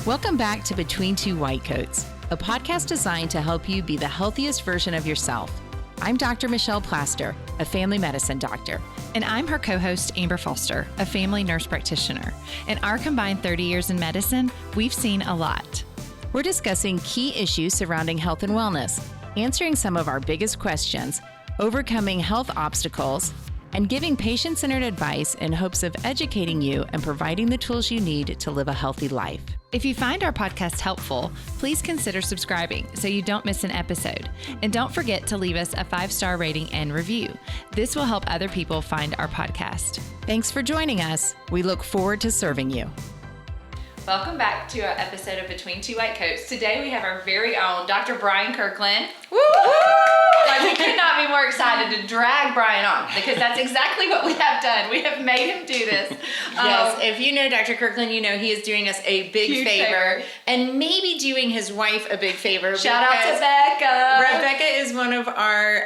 Welcome back to Between Two White Coats, a podcast designed to help you be the healthiest version of yourself. I'm Dr. Michelle Plaster, a family medicine doctor. And I'm her co-host, Amber Foster, a family nurse practitioner. In our combined 30 years in medicine, we've seen a lot. We're discussing key issues surrounding health and wellness, answering some of our biggest questions, overcoming health obstacles, and giving patient-centered advice in hopes of educating you and providing the tools you need to live a healthy life. If you find our podcast helpful, please consider subscribing so you don't miss an episode. And don't forget to leave us a 5-star rating and review. This will help other people find our podcast. Thanks for joining us. We look forward to serving you. Welcome back to our episode of Between Two White Coats. Today we have our very own Dr. Brian Kirkland. Woo! Like, we could not be more excited to drag Brian on because that's exactly what we have done. We have made him do this. Yes, if you know Dr. Kirkland, you know he is doing us a big favor and maybe doing his wife a big favor. Shout out to Becca. Rebecca is one of our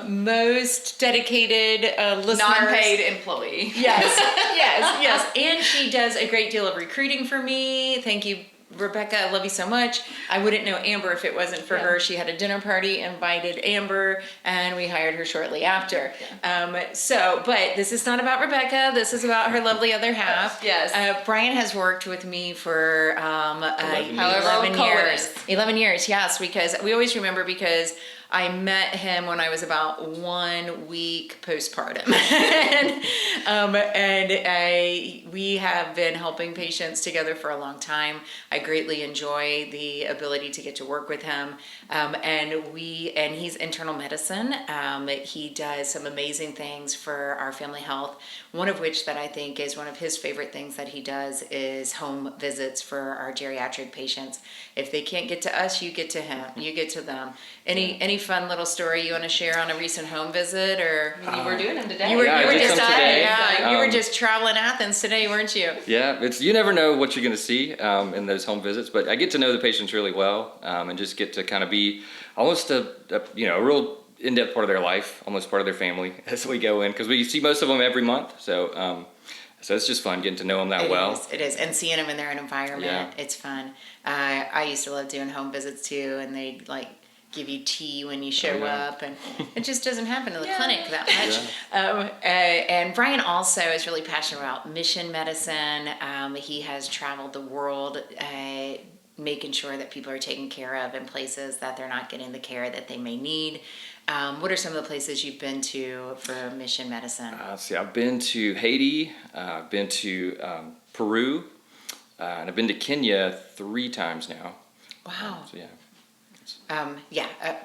most dedicated listeners. Non-paid employee. Yes. And she does a great deal of recruiting for me. Thank you, Rebecca. I love you so much. I wouldn't know Amber if it wasn't for her. She had a dinner party, invited Amber, and we hired her shortly after. But this is not about Rebecca. This is about her lovely other half. Yes. Brian has worked with me for 11 years. 11 years, yes, because we always remember because I met him when I was about 1 week postpartum. We have been helping patients together for a long time. I greatly enjoy the ability to get to work with him. And he's internal medicine. He does some amazing things for our family health. One of which that I think is one of his favorite things that he does is home visits for our geriatric patients. If they can't get to us, you get to him. You get to them. Any fun little story you want to share on a recent home visit, or you were doing them today? You were Today. just traveling Athens today, weren't you? Yeah, you never know what you're going to see in those home visits, but I get to know the patients really well and just get to kind of be almost a real in-depth part of their life, almost part of their family as we go in, because we see most of them every month. So it's just fun getting to know them that well. It is, and seeing them in their own environment. Yeah. It's fun. I used to love doing home visits too, and they'd give you tea when you show up, and it just doesn't happen in the clinic that much. And Brian also is really passionate about mission medicine. He has traveled the world making sure that people are taken care of in places that they're not getting the care that they may need. What are some of the places you've been to for mission medicine? I've been to Haiti, I've been to Peru, and I've been to Kenya 3 times now. Wow. Yeah.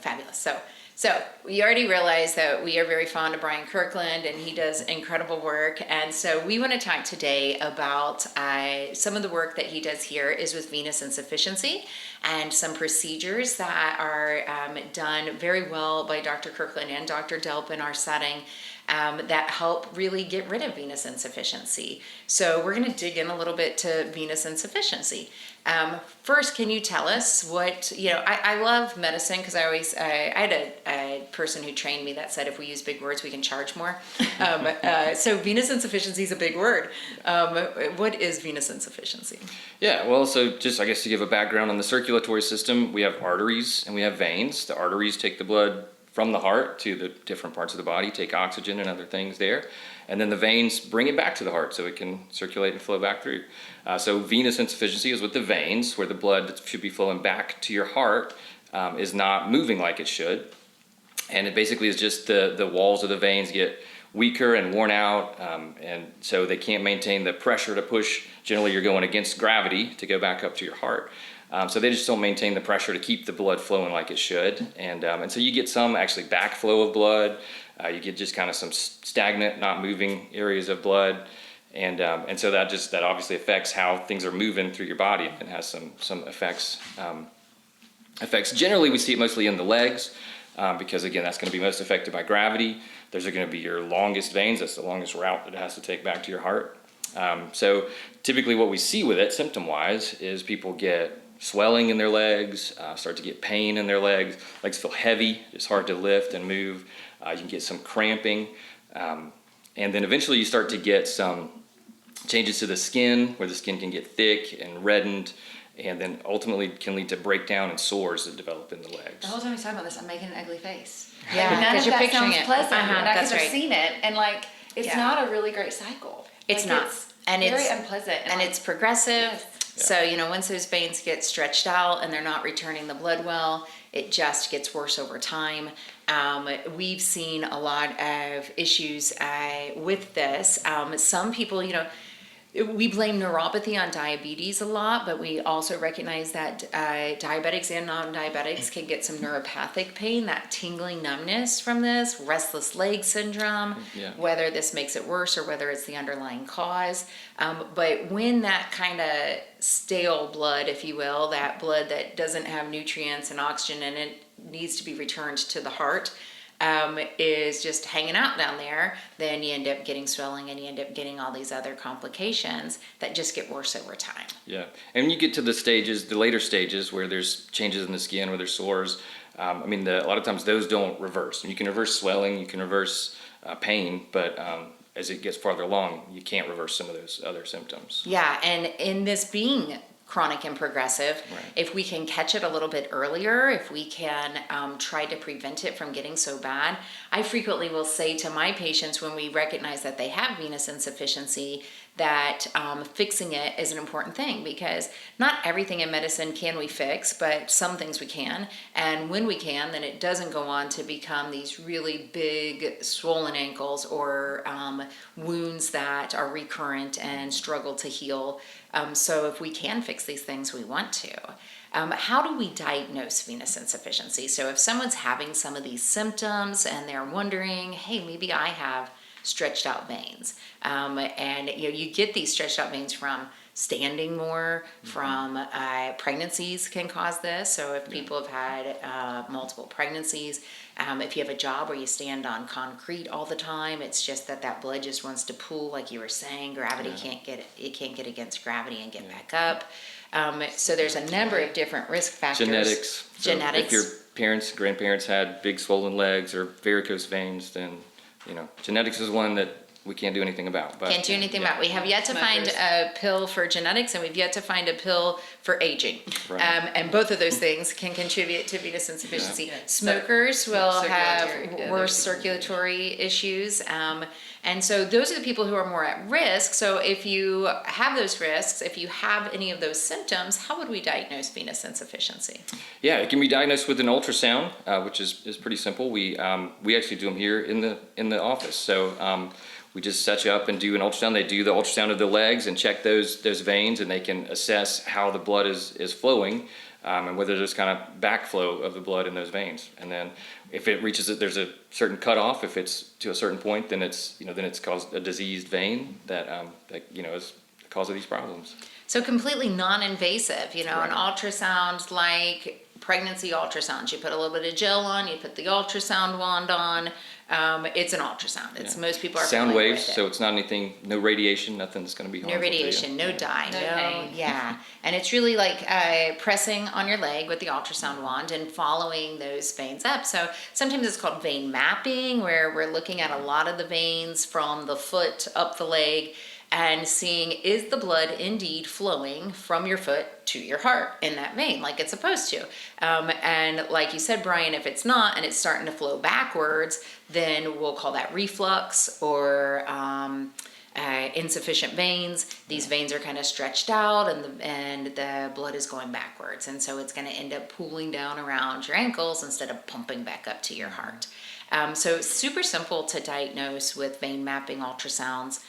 Fabulous. So we already realized that we are very fond of Brian Kirkland, and he does incredible work. And so we want to talk today about some of the work that he does here is with venous insufficiency and some procedures that are done very well by Dr. Kirkland and Dr. Delp in our setting that help really get rid of venous insufficiency. So we're going to dig in a little bit to venous insufficiency. First, can you tell us what, I love medicine because I had a person who trained me that said if we use big words, we can charge more. So venous insufficiency is a big word. What is venous insufficiency? Yeah, well, so just I guess to give a background on the circulatory system, we have arteries and we have veins. The arteries take the blood from the heart to the different parts of the body, take oxygen and other things there. And then the veins bring it back to the heart so it can circulate and flow back through. So venous insufficiency is with the veins, where the blood that should be flowing back to your heart is not moving like it should. And it basically is just the walls of the veins get weaker and worn out, and so they can't maintain the pressure to push. Generally, you're going against gravity to go back up to your heart. So they just don't maintain the pressure to keep the blood flowing like it should. And so you get some actually backflow of blood. You get just kind of some stagnant, not moving areas of blood. And so that obviously affects how things are moving through your body and has some effects. Generally, we see it mostly in the legs because, again, that's going to be most affected by gravity. Those are going to be your longest veins. That's the longest route that it has to take back to your heart. So typically what we see with it symptom-wise is people get swelling in their legs, start to get pain in their legs feel heavy, it's hard to lift and move. You can get some cramping. And then eventually you start to get some changes to the skin where the skin can get thick and reddened and then ultimately can lead to breakdown and sores that develop in the legs. The whole time he's talking about this, I'm making an ugly face. Yeah, Like, none 'cause of you're that picturing sounds it. pleasant. And That's I've right. seen it, and like it's Yeah. not a really great cycle. It's Like, not. It's And very it's unpleasant. and like, it's progressive. Yes. So, once those veins get stretched out and they're not returning the blood well, it just gets worse over time. We've seen a lot of issues with this. Some people, we blame neuropathy on diabetes a lot, but we also recognize that diabetics and non-diabetics can get some neuropathic pain, that tingling numbness from this, restless leg syndrome, Yeah. whether this makes it worse or whether it's the underlying cause. But when that kind of stale blood, if you will, that blood that doesn't have nutrients and oxygen in it needs to be returned to the heart, is just hanging out down there, then you end up getting swelling and you end up getting all these other complications that just get worse over time. Yeah, and when you get to the later stages where there's changes in the skin, where there's sores, a lot of times those don't reverse. You can reverse swelling, you can reverse pain, but as it gets farther along, you can't reverse some of those other symptoms. Yeah, and in this being chronic and progressive, Right. if we can catch it a little bit earlier, if we can try to prevent it from getting so bad, I frequently will say to my patients when we recognize that they have venous insufficiency that fixing it is an important thing, because not everything in medicine can we fix, but some things we can. And when we can, then it doesn't go on to become these really big swollen ankles or wounds that are recurrent and struggle to heal. So if we can fix these things, we want to. How do we diagnose venous insufficiency? So if someone's having some of these symptoms and they're wondering, hey, maybe I have stretched out veins, and you get these stretched out veins from standing more, from pregnancies can cause this. So if people have had multiple pregnancies, if you have a job where you stand on concrete all the time, it's just that blood just wants to pool, like you were saying. Gravity can't get against gravity and get back up. So there's a number of different risk factors. Genetics. So Genetics. if your parents, grandparents had big swollen legs or varicose veins, then genetics is one that we can't do anything about. But Can't do anything about. We have yet to find Smokers. a pill for genetics, and we've yet to find a pill for aging. Right. And both of those things can contribute to venous insufficiency. Yeah. Smokers will have Circulatory, worse circulatory issues. And so those are the people who are more at risk. So if you have those risks, if you have any of those symptoms, how would we diagnose venous insufficiency? Yeah, it can be diagnosed with an ultrasound, which is pretty simple. We actually do them here in the office. So we just set you up and do an ultrasound. They do the ultrasound of the legs and check those veins, and they can assess how the blood is flowing, and whether there's kind of backflow of the blood in those veins. And then if it reaches it, there's a certain cutoff. If it's to a certain point, then it's caused a diseased vein that is the cause of these problems. So completely non-invasive, Right. an ultrasound like pregnancy ultrasounds. You put a little bit of gel on, you put the ultrasound wand on. It's an ultrasound. It's most people are Sound familiar waves, with it. so it's not anything, no radiation, nothing that's going to be No harmful to you. radiation, no dye, No no, pain. yeah. And it's really like pressing on your leg with the ultrasound wand and following those veins up. So sometimes it's called vein mapping, where we're looking at a lot of the veins from the foot up the leg and seeing, is the blood indeed flowing from your foot to your heart in that vein like it's supposed to. And like you said, Brian, if it's not and it's starting to flow backwards, then we'll call that reflux or insufficient veins. These veins are kind of stretched out and the blood is going backwards. And so it's going to end up pooling down around your ankles instead of pumping back up to your heart. So it's super simple to diagnose with vein mapping ultrasounds.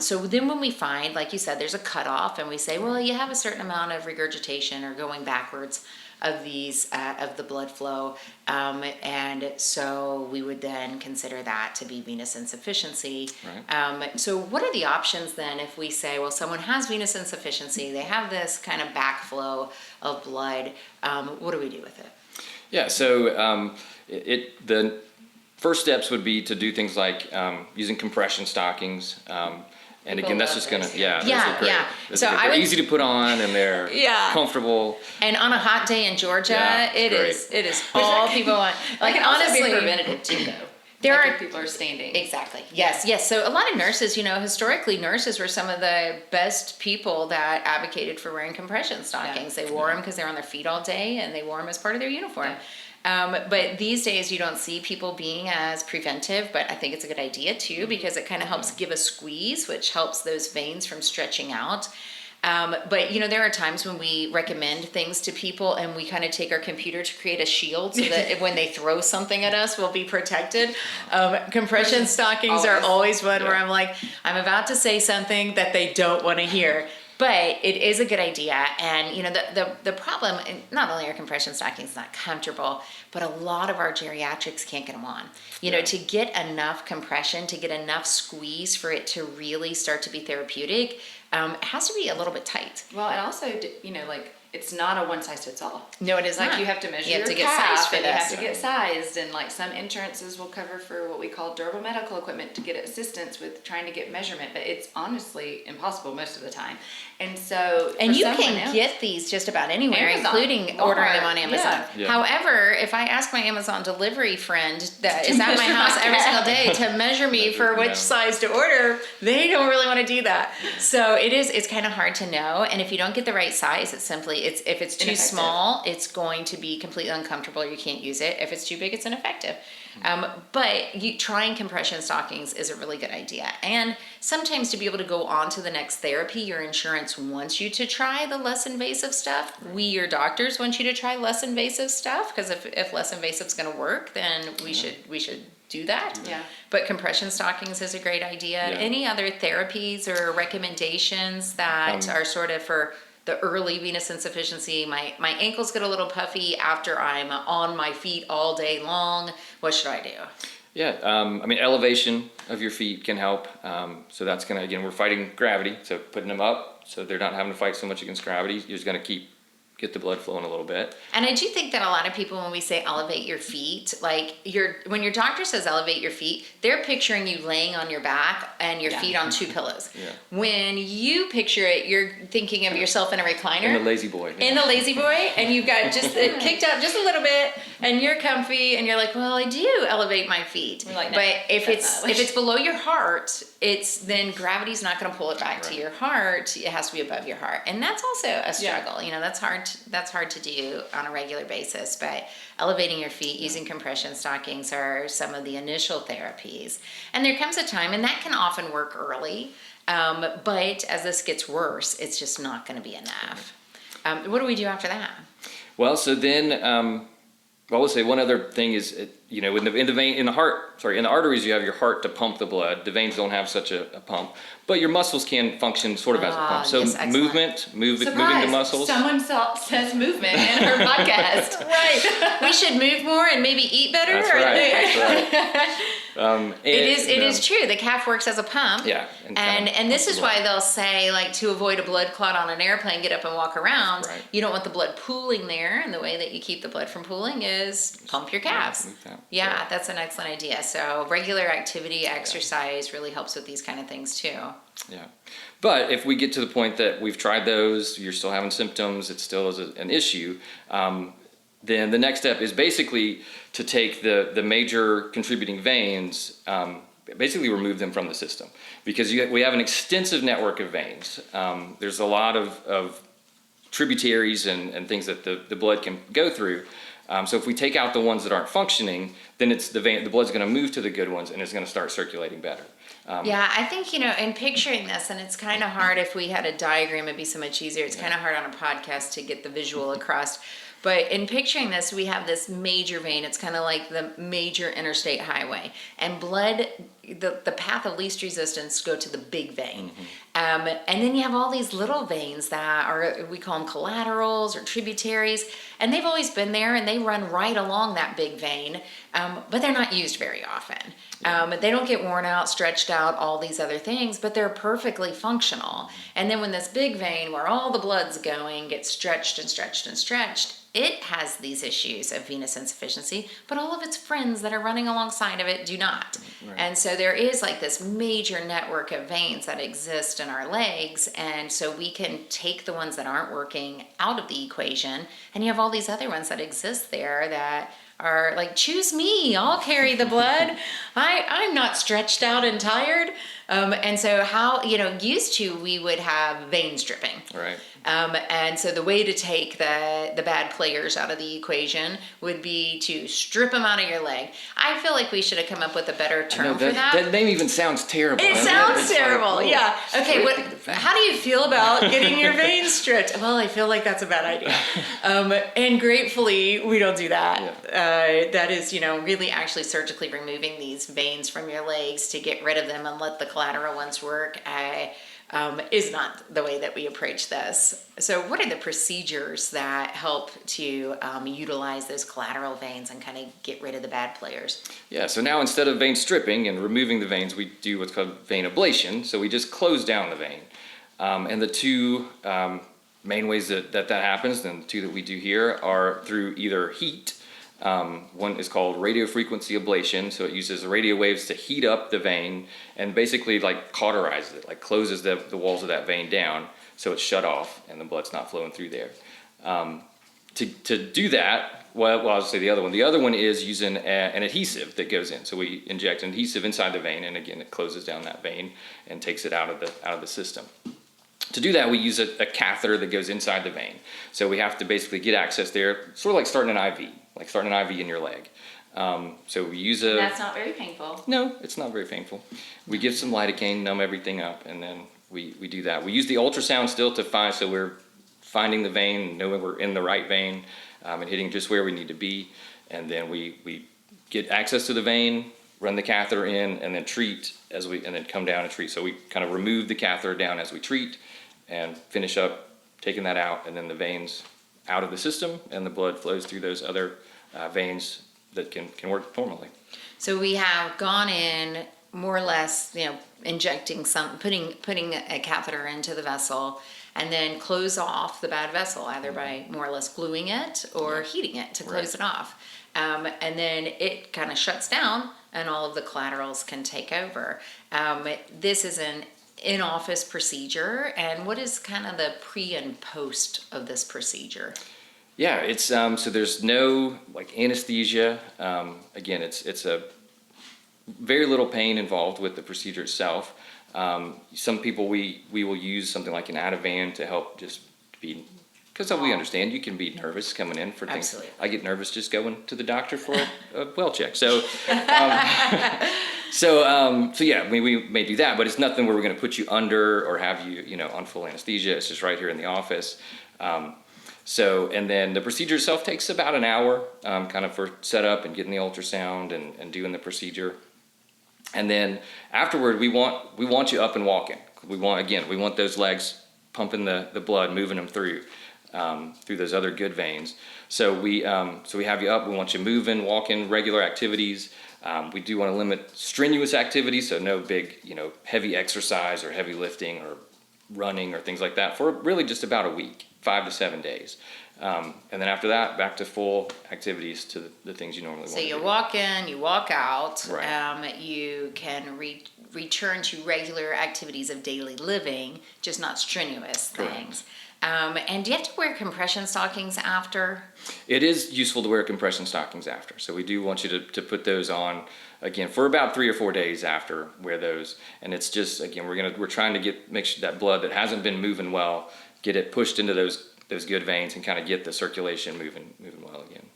So then when we find, like you said, there's a cutoff and we say, well, you have a certain amount of regurgitation or going backwards of these, of the blood flow. And so we would then consider that to be venous insufficiency. Right. So what are the options then if we say, well, someone has venous insufficiency, they have this kind of backflow of blood, what do we do with it? Yeah, so the first steps would be to do things like using compression stockings. And People again, that's love just gonna, those, yeah, yeah. those are great. Yeah. Those So are great. I They're would- easy to put on and they're Yeah. comfortable. And on a hot day in Georgia, Yeah, it it's is all people want. Like Like can also honestly, be preventative too, though. There like are if people are standing. Exactly. Yes. So a lot of nurses, historically nurses were some of the best people that advocated for wearing compression stockings. They wore them because they're on their feet all day, and they wore them as part of their uniform. But these days you don't see people being as preventive, but I think it's a good idea too, because it kind of helps give a squeeze, which helps those veins from stretching out. But there are times when we recommend things to people and we kind of take our computer to create a shield so that when they throw something at us, we'll be protected. Compression stockings are always one where I'm like, I'm about to say something that they don't want to hear. But it is a good idea. And the problem, and not only are compression stockings not comfortable, but a lot of our geriatrics can't get them on. To get enough compression, to get enough squeeze for it to really start to be therapeutic, it has to be a little bit tight. Well, and also, it's not a one size fits all. No, it is not. You have to measure your calf, and you have to get sized, and some insurances will cover for what we call durable medical equipment to get assistance with trying to get measurement, but it's honestly impossible most of the time. And so, and you can get these just about anywhere, including ordering them on Amazon. Yeah. However, if I ask my Amazon delivery friend that is at my house every single day to measure me for which size to order, they don't really want to do that. So it's kind of hard to know. And if you don't get the right size, if it's too small, it's going to be completely uncomfortable. You can't use it. If it's too big, it's ineffective. But trying compression stockings is a really good idea. And sometimes to be able to go on to the next therapy, your insurance wants you to try the less invasive stuff. We, your doctors, want you to try less invasive stuff, because if less invasive is going to work, then we should do that. Yeah. But compression stockings is a great idea. Yeah. Any other therapies or recommendations that are sort of for the early venous insufficiency? My ankles get a little puffy after I'm on my feet all day long. What should I do? Yeah, elevation of your feet can help. So that's gonna, again, we're fighting gravity. So putting them up so they're not having to fight so much against gravity. You're just gonna get the blood flowing a little bit. And I do think that a lot of people, when we say elevate your feet, when your doctor says elevate your feet, they're picturing you laying on your back and your feet on two pillows. Yeah. When you picture it, you're thinking of yourself in a recliner. In the lazy boy. In the lazy boy, and you've got just it kicked up just a little bit, and you're comfy, and you're like, well, I do elevate my feet. We're like, no, but if it's below your heart, then gravity's not going to pull it back to your heart. It has to be above your heart, and that's also a struggle. That's hard to do on a regular basis. But elevating your feet using compression stockings are some of the initial therapies. And there comes a time, and that can often work early. But as this gets worse, it's just not going to be enough. What do we do after that? Well, so then, we'll say one other thing is, in the arteries, you have your heart to pump the blood. The veins don't have such a pump, but your muscles can function sort of as a pump. So yes, moving the muscles. Someone says movement in her podcast. Right. We should move more and maybe eat better. That's right. That's right. It is true. The calf works as a pump. Yeah. And this is why they'll say, to avoid a blood clot on an airplane, get up and walk around. Right. You don't want the blood pooling there, and the way that you keep the blood from pooling is pump your calves. Yeah, that's an excellent idea. So regular activity, exercise really helps with these kind of things too. Yeah. But if we get to the point that we've tried those, you're still having symptoms, it still is an issue, then the next step is basically to take the major contributing veins, basically remove them from the system. Because we have an extensive network of veins. There's a lot of tributaries and things that the blood can go through. So if we take out the ones that aren't functioning, then the blood's going to move to the good ones, and it's going to start circulating better. I think, in picturing this, and it's kind of hard, if we had a diagram, it'd be so much easier. It's kind of hard on a podcast to get the visual across. But in picturing this, we have this major vein. It's kind of like the major interstate highway. And blood, the path of least resistance go to the big vein. Mm-hmm. And then you have all these little veins that we call them collaterals or tributaries. And they've always been there, and they run right along that big vein. But they're not used very often. They don't get worn out, stretched out, all these other things, but they're perfectly functional. And then when this big vein, where all the blood's going, gets stretched and stretched and stretched, it has these issues of venous insufficiency, but all of its friends that are running alongside of it do not. Right. And so there is this major network of veins that exist in our legs, and so we can take the ones that aren't working out of the equation, and you have all these other ones that exist there that are like, choose me, I'll carry the blood. I'm not stretched out and tired. And so how, used to, we would have vein stripping. Right. And so the way to take the bad players out of the equation would be to strip them out of your leg. I feel like we should have come up with a better term for that. That name even sounds terrible. It sounds terrible, yeah. Okay, how do you feel about getting your veins stripped? Well, I feel like that's a bad idea. And gratefully, we don't do that. Yeah. That is, really actually surgically removing these veins from your legs to get rid of them and let the collateral ones work. Is not the way that we approach this. So what are the procedures that help to utilize those collateral veins and kind of get rid of the bad players? Yeah, so now instead of vein stripping and removing the veins, we do what's called vein ablation. So we just close down the vein. And the two main ways that happens, and the two that we do here, are through either heat. One is called radiofrequency ablation, so it uses radio waves to heat up the vein and basically like cauterizes it, like closes the walls of that vein down so it's shut off and the blood's not flowing through there. To do that, well, I'll say the other one. The other one is using an adhesive that goes in. So we inject an adhesive inside the vein, and again, it closes down that vein and takes it out of the system. To do that, we use a catheter that goes inside the vein. So we have to basically get access there, sort of like starting an IV, like starting an IV in your leg. So we use a... That's not very painful. No, it's not very painful. We give some lidocaine, numb everything up, and then we do that. We use the ultrasound still to find, so we're finding the vein, knowing we're in the right vein, and hitting just where we need to be. And then we get access to the vein, run the catheter in, and then treat and then come down and treat. So we kind of remove the catheter down as we treat and finish up taking that out, and then the veins out of the system, and the blood flows through those other veins that can work normally. So we have gone in more or less, injecting putting a catheter into the vessel, and then close off the bad vessel either by more or less gluing it or heating it to close it off. And then it kind of shuts down and all of the collaterals can take over. This is an in-office procedure, and what is kind of the pre and post of this procedure? Yeah, it's so there's no like anesthesia. Again, it's a very little pain involved with the procedure itself. Some people we will use something like an Ativan to help just be, because we understand you can be nervous coming in for things. Absolutely. I get nervous just going to the doctor for a well check. So yeah, we may do that, but it's nothing where we're going to put you under or have you on full anesthesia. It's just right here in the office. And then the procedure itself takes about an hour, kind of for setup and getting the ultrasound and doing the procedure. And then afterward, we want you up and walking. We want those legs pumping the blood, moving them through those other good veins. So we have you up. We want you moving, walking, regular activities. We do want to limit strenuous activities, so no big, heavy exercise or heavy lifting or running or things like that for really just about a week, 5 to 7 days. And then after that, back to full activities to the things you normally want to do. So you walk in, you walk out, Right. You can return to regular activities of daily living, just not strenuous things. And do you have to wear compression stockings after? It is useful to wear compression stockings after. So we do want you to put those on, again, for about 3 or 4 days after, wear those. And it's just, again, we're trying to make sure that blood that hasn't been moving well, get it pushed into those good veins and kind of get the circulation moving well again.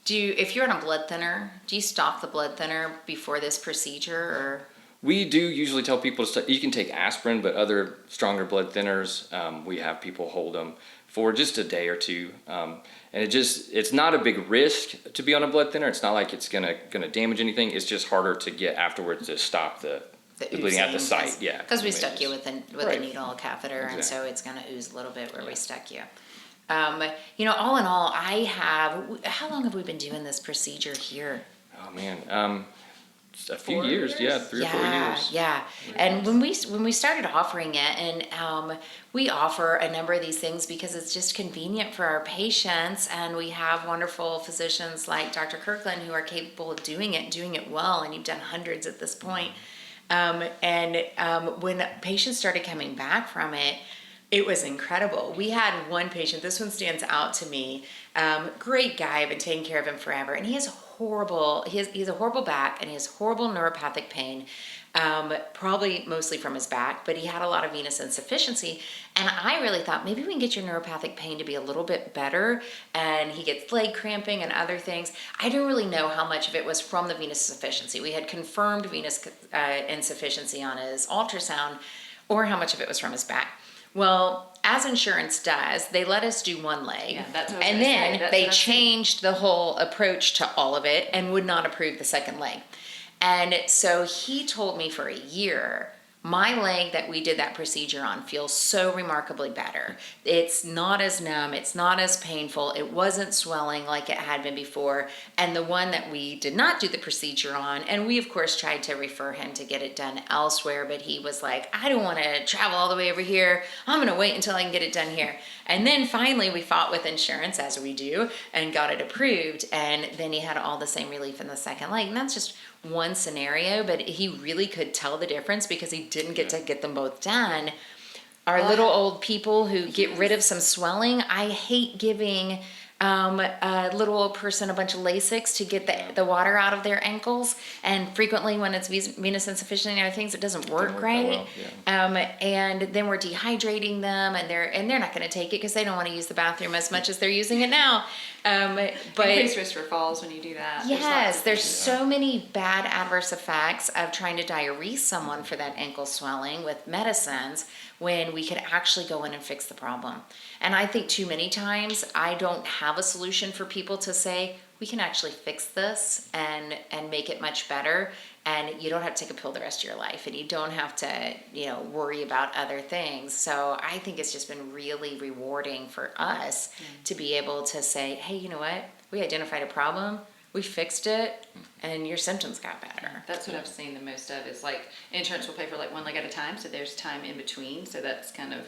If you're on a blood thinner, do you stop the blood thinner before this procedure, or? We do usually tell people you can take aspirin, but other stronger blood thinners, we have people hold them for just a day or two. And it's not a big risk to be on a blood thinner. It's not like it's gonna damage anything. It's just harder to get afterwards to stop the bleeding at the site. Yeah, because we stuck you with a needle catheter, Exactly. and so it's going to ooze a little bit where we stuck you. All in all, how long have we been doing this procedure here? Oh man, a few 4 years. years? Yeah, 3 or 4 years. Yeah. And when we started offering it, and we offer a number of these things because it's just convenient for our patients, and we have wonderful physicians like Dr. Kirkland who are capable of doing it well, and you've done hundreds at this point. When patients started coming back from it, It was incredible. We had one patient, this one stands out to me. Great guy, I've been taking care of him forever. And he has horrible, he's a horrible back and he has horrible neuropathic pain. Probably mostly from his back, but he had a lot of venous insufficiency. And I really thought maybe we can get your neuropathic pain to be a little bit better. And he gets leg cramping and other things. I don't really know how much of it was from the venous insufficiency. We had confirmed venous insufficiency on his ultrasound, or how much of it was from his back. Well, as insurance does, they let us do one leg. Yeah, that's what I was and gonna then say. That's they what I was changed the whole approach to all of it and would not approve the second leg. And so he told me for a year, my leg that we did that procedure on feels so remarkably better. It's not as numb, it's not as painful, it wasn't swelling like it had been before. And the one that we did not do the procedure on, and we of course tried to refer him to get it done elsewhere, but he was like, I don't want to travel all the way over here. I'm going to wait until I can get it done here. And then finally we fought with insurance, as we do, and got it approved. And then he had all the same relief in the second leg. And that's just one scenario, but he really could tell the difference because he didn't get to get them both done. Our little old people who get rid of some swelling, I hate giving a little old person a bunch of Lasix to get the water out of their ankles, and frequently when it's venous insufficiency and other things, it doesn't work that right. well, yeah. And then we're dehydrating them, and they're not going to take it because they don't want to use the bathroom as much as they're using it now. But Increased risk for falls when you do that. yes, there's so many bad adverse effects of trying to diurese someone for that ankle swelling with medicines when we could actually go in and fix the problem. And I think too many times I don't have a solution for people to say, we can actually fix this and make it much better, and you don't have to take a pill the rest of your life, and you don't have to, worry about other things. So I think it's just been really rewarding for us to be able to say, hey, you know what? We identified a problem, we fixed it, and your symptoms got better. That's what I've seen the most of, is like insurance will pay for like one leg at a time, so there's time in between, so that's kind of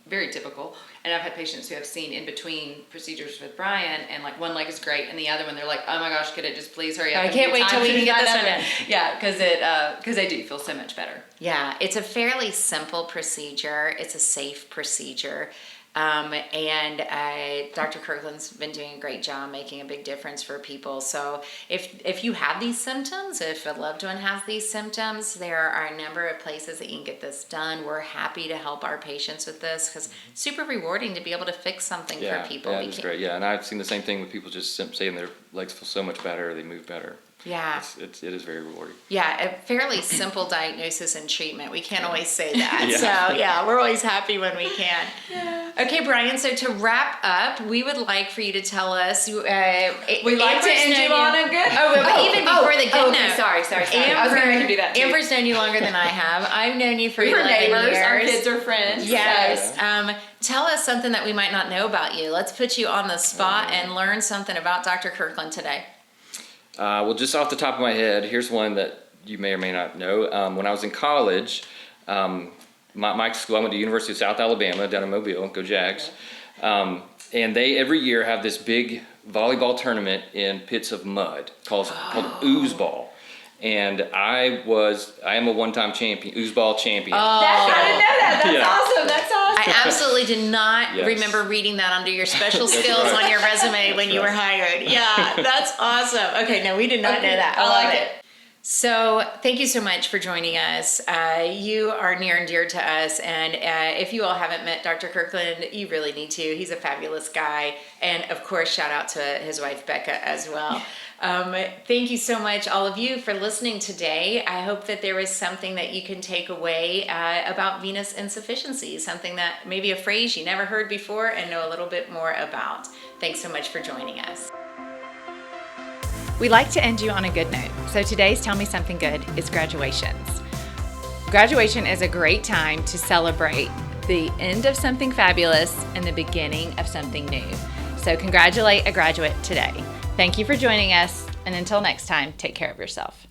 very typical. And I've had patients who have seen in between procedures with Brian, and like one leg is great and the other one they're like, oh my gosh, could it just please hurry up? I can't wait till we can get this one in. Yeah, because they do feel so much better. Yeah, it's a fairly simple procedure. It's a safe procedure. And Dr. Kirkland's been doing a great job making a big difference for people. So if you have these symptoms, if a loved one has these symptoms, there are a number of places that you can get this done. We're happy to help our patients with this because it's super rewarding to be able to fix something for people. Yeah, it's great. Yeah, and I've seen the same thing with people just saying their legs feel so much better, they move better. Yeah. It is very rewarding. Yeah, a fairly simple diagnosis and treatment. We can't always say that. Yeah. So, yeah, we're always happy when we can. Yeah. Okay, Brian, so to wrap up, we would like for you to tell us. We like to end you on a good. But even before the good note. Sorry. I was going to make you do that too. Amber's known you longer than I have. I've known you for We're 11 neighbors. years. Our kids are friends. Yes. So. Tell us something that we might not know about you. Let's put you on the spot and learn something about Dr. Kirkland today. Well, just off the top of my head, here's one that you may or may not know. When I was in college, my school, I went to University of South Alabama down in Mobile, go Jags. And they every year have this big volleyball tournament in pits of mud called ooze ball. And I am a one-time champion, ooze ball champion. I didn't know that. That's awesome. That's awesome. I absolutely did not Yes. remember reading that under your special skills right. on your resume when you were hired. Yeah, that's awesome. Okay, no, we did not know that. I like it. So thank you so much for joining us. You are near and dear to us, and if you all haven't met Dr. Kirkland, you really need to. He's a fabulous guy, and of course, shout out to his wife Becca as well. Thank you so much, all of you, for listening today. I hope that there was something that you can take away about venous insufficiency, something that maybe a phrase you never heard before and know a little bit more about. Thanks so much for joining us. We like to end you on a good note, so today's Tell Me Something Good is graduations. Graduation is a great time to celebrate the end of something fabulous and the beginning of something new. So congratulate a graduate today. Thank you for joining us, and until next time, take care of yourself.